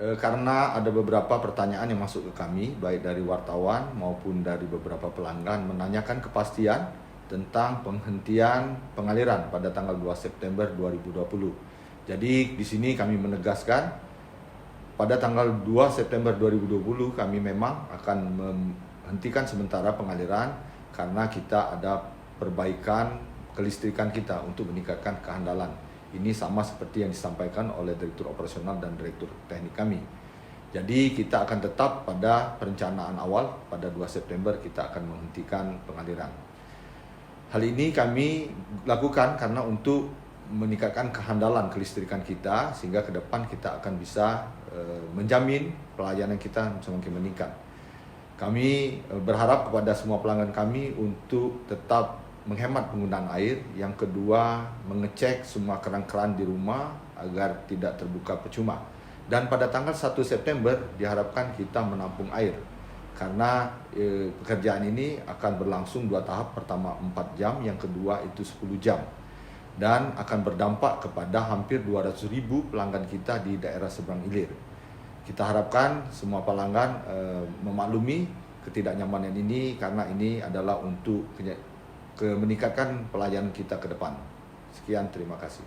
karena ada beberapa pertanyaan yang masuk ke kami, baik dari wartawan maupun dari beberapa pelanggan menanyakan kepastian tentang penghentian pengaliran pada tanggal 2 September 2020. Jadi di sini kami menegaskan pada tanggal 2 September 2020 kami memang akan menghentikan sementara pengaliran karena kita ada perbaikan kelistrikan kita untuk meningkatkan kehandalan. Ini sama seperti yang disampaikan oleh Direktur Operasional dan Direktur Teknik kami. Jadi kita akan tetap pada perencanaan awal pada 2 September kita akan menghentikan pengaliran. Hal ini kami lakukan karena untuk meningkatkan kehandalan kelistrikan kita sehingga ke depan kita akan bisa menjamin pelayanan kita semakin meningkat. Kami berharap kepada semua pelanggan kami untuk tetap menghemat penggunaan air. Yang kedua, mengecek semua keran-keran di rumah agar tidak terbuka percuma. Dan pada tanggal 1 September diharapkan kita menampung air. Karena pekerjaan ini akan berlangsung 2 tahap, pertama 4 jam, yang kedua itu 10 jam. Dan akan berdampak kepada hampir 200.000 pelanggan kita di daerah seberang ilir. Kita harapkan semua pelanggan memaklumi ketidaknyamanan ini karena ini adalah untuk meningkatkan pelayanan kita ke depan. Sekian, terima kasih.